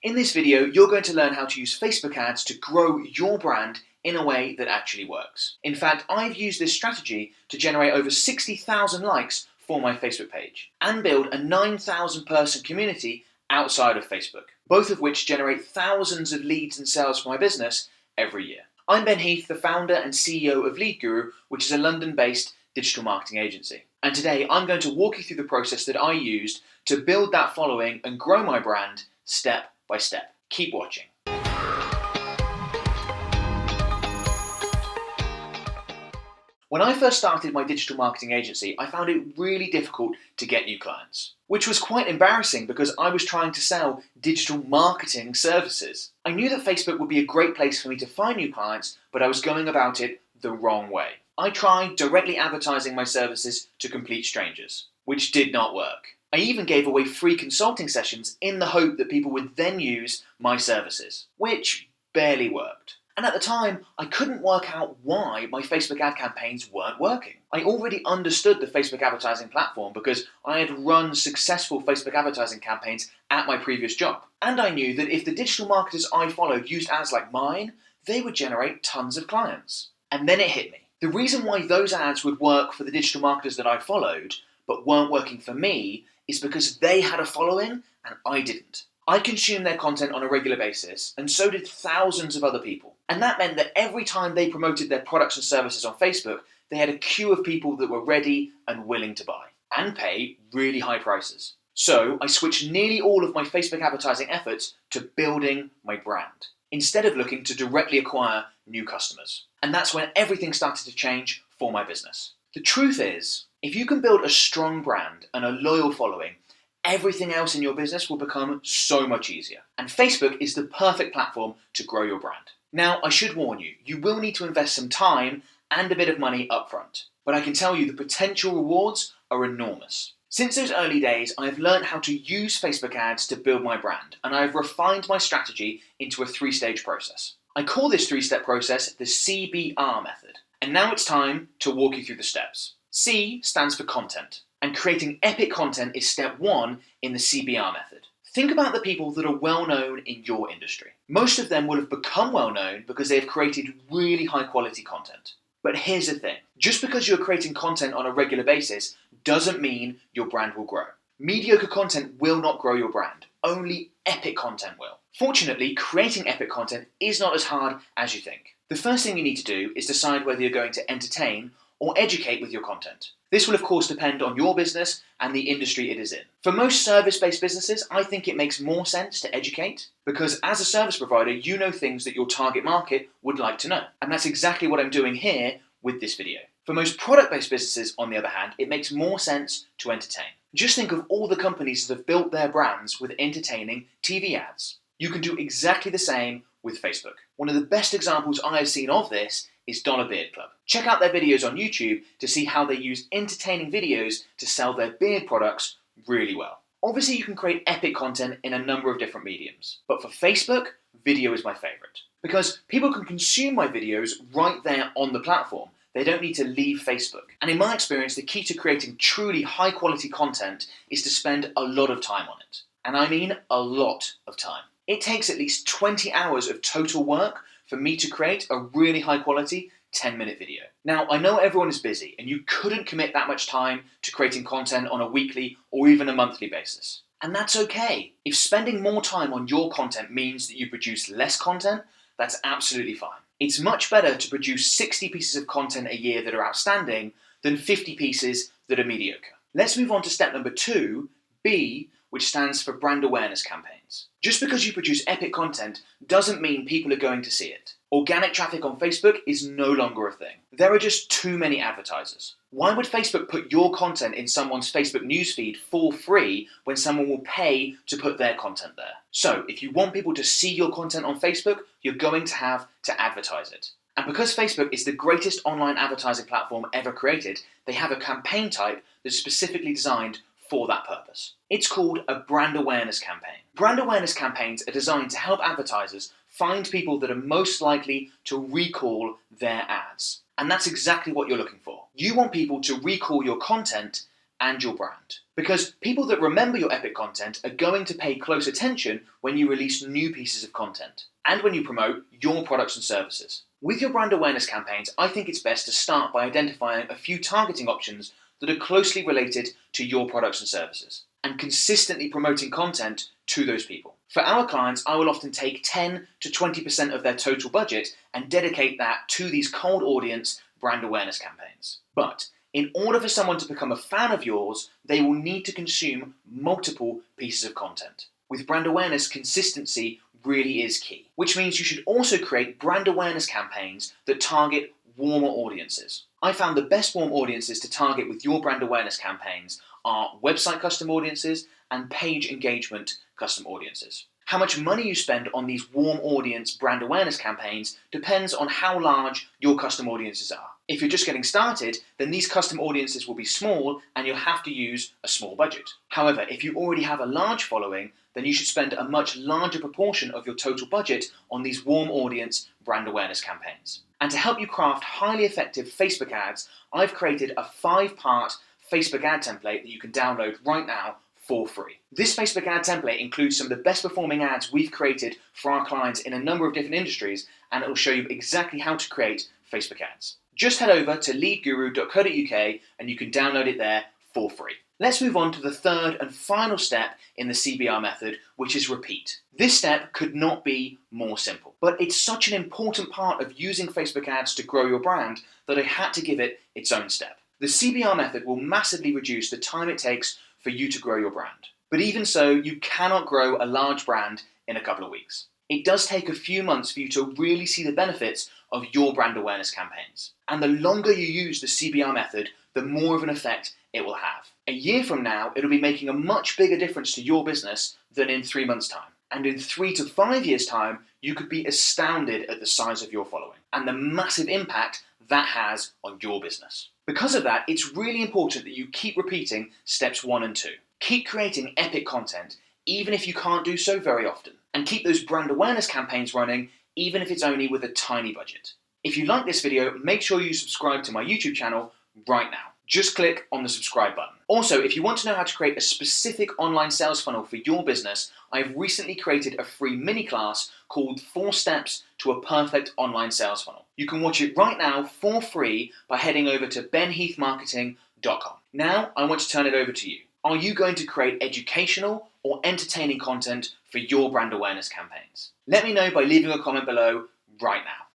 In this video, you're going to learn how to use Facebook ads to grow your brand in a way that actually works. In fact, I've used this strategy to generate over 60,000 likes for my Facebook page and build a 9,000 person community outside of Facebook, both of which generate thousands of leads and sales for my business every year. I'm Ben Heath, the founder and CEO of Lead Guru, which is a London-based digital marketing agency. And today I'm going to walk you through the process that I used to build that following and grow my brand step by step. Keep watching. When I first started my digital marketing agency, I found it really difficult to get new clients, which was quite embarrassing because I was trying to sell digital marketing services. I knew that Facebook would be a great place for me to find new clients, but I was going about it the wrong way. I tried directly advertising my services to complete strangers, which did not work. I even gave away free consulting sessions in the hope that people would then use my services, which barely worked. And at the time, I couldn't work out why my Facebook ad campaigns weren't working. I already understood the Facebook advertising platform because I had run successful Facebook advertising campaigns at my previous job. And I knew that if the digital marketers I followed used ads like mine, they would generate tons of clients. And then it hit me. The reason why those ads would work for the digital marketers that I followed, but weren't working for me, is because they had a following and I didn't. I consumed their content on a regular basis, and so did thousands of other people. And that meant that every time they promoted their products and services on Facebook, they had a queue of people that were ready and willing to buy, and pay really high prices. So I switched nearly all of my Facebook advertising efforts to building my brand, instead of looking to directly acquire new customers. And that's when everything started to change for my business. The truth is, if you can build a strong brand and a loyal following, everything else in your business will become so much easier. And Facebook is the perfect platform to grow your brand. Now, I should warn you, you will need to invest some time and a bit of money upfront. But I can tell you the potential rewards are enormous. Since those early days, I have learned how to use Facebook ads to build my brand, and I have refined my strategy into a 3-stage process. I call this 3-step process the CBR method. And now it's time to walk you through the steps. C stands for content, and creating epic content is step 1 in the CBR method. Think about the people that are well known in your industry. Most of them will have become well known because they have created really high quality content. But here's the thing, just because you're creating content on a regular basis doesn't mean your brand will grow. Mediocre content will not grow your brand, only epic content will. Fortunately, creating epic content is not as hard as you think. The first thing you need to do is decide whether you're going to entertain or educate with your content. This will of course depend on your business and the industry it is in. For most service-based businesses, I think it makes more sense to educate because as a service provider, you know things that your target market would like to know. And that's exactly what I'm doing here with this video. For most product-based businesses, on the other hand, it makes more sense to entertain. Just think of all the companies that have built their brands with entertaining TV ads. You can do exactly the same with Facebook. One of the best examples I have seen of this is Dollar Beard Club. Check out their videos on YouTube to see how they use entertaining videos to sell their beard products really well. Obviously you can create epic content in a number of different mediums, but for Facebook, video is my favorite. Because people can consume my videos right there on the platform. They don't need to leave Facebook. And in my experience, the key to creating truly high quality content is to spend a lot of time on it. And I mean a lot of time. It takes at least 20 hours of total work for me to create a really high quality 10-minute video. Now, I know everyone is busy and you couldn't commit that much time to creating content on a weekly or even a monthly basis. And that's okay. If spending more time on your content means that you produce less content, that's absolutely fine. It's much better to produce 60 pieces of content a year that are outstanding than 50 pieces that are mediocre. Let's move on to step number 2, B, which stands for brand awareness campaigns. Just because you produce epic content doesn't mean people are going to see it. Organic traffic on Facebook is no longer a thing. There are just too many advertisers. Why would Facebook put your content in someone's Facebook newsfeed for free when someone will pay to put their content there? So if you want people to see your content on Facebook, you're going to have to advertise it. And because Facebook is the greatest online advertising platform ever created, they have a campaign type that's specifically designed for that purpose. It's called a brand awareness campaign. Brand awareness campaigns are designed to help advertisers find people that are most likely to recall their ads. And that's exactly what you're looking for. You want people to recall your content and your brand. Because people that remember your epic content are going to pay close attention when you release new pieces of content and when you promote your products and services. With your brand awareness campaigns, I think it's best to start by identifying a few targeting options that are closely related to your products and services and consistently promoting content to those people. For our clients, I will often take 10 to 20% of their total budget and dedicate that to these cold audience brand awareness campaigns. But in order for someone to become a fan of yours, they will need to consume multiple pieces of content. With brand awareness, consistency really is key, which means you should also create brand awareness campaigns that target warmer audiences. I found the best warm audiences to target with your brand awareness campaigns are website custom audiences and page engagement custom audiences. How much money you spend on these warm audience brand awareness campaigns depends on how large your custom audiences are. If you're just getting started, then these custom audiences will be small and you'll have to use a small budget. However, if you already have a large following, then you should spend a much larger proportion of your total budget on these warm audience brand awareness campaigns. And to help you craft highly effective Facebook ads, I've created a 5-part Facebook ad template that you can download right now for free. This Facebook ad template includes some of the best performing ads we've created for our clients in a number of different industries, and it will show you exactly how to create Facebook ads. Just head over to leadguru.co.uk and you can download it there for free. Let's move on to the third and final step in the CBR method, which is repeat. This step could not be more simple, but it's such an important part of using Facebook ads to grow your brand that I had to give it its own step. The CBR method will massively reduce the time it takes for you to grow your brand. But even so, you cannot grow a large brand in a couple of weeks. It does take a few months for you to really see the benefits of your brand awareness campaigns. And the longer you use the CBR method, the more of an effect it will have. A year from now, it'll be making a much bigger difference to your business than in 3 months' time. And in 3 to 5 years' time, you could be astounded at the size of your following and the massive impact that has on your business. Because of that, it's really important that you keep repeating steps 1 and 2. Keep creating epic content, even if you can't do so very often. And keep those brand awareness campaigns running, even if it's only with a tiny budget. If you like this video, make sure you subscribe to my YouTube channel right now. Just click on the subscribe button. Also, if you want to know how to create a specific online sales funnel for your business, I've recently created a free mini class called 4 Steps to a Perfect Online Sales Funnel. You can watch it right now for free by heading over to benheathmarketing.com. Now, I want to turn it over to you. Are you going to create educational or entertaining content for your brand awareness campaigns? Let me know by leaving a comment below right now.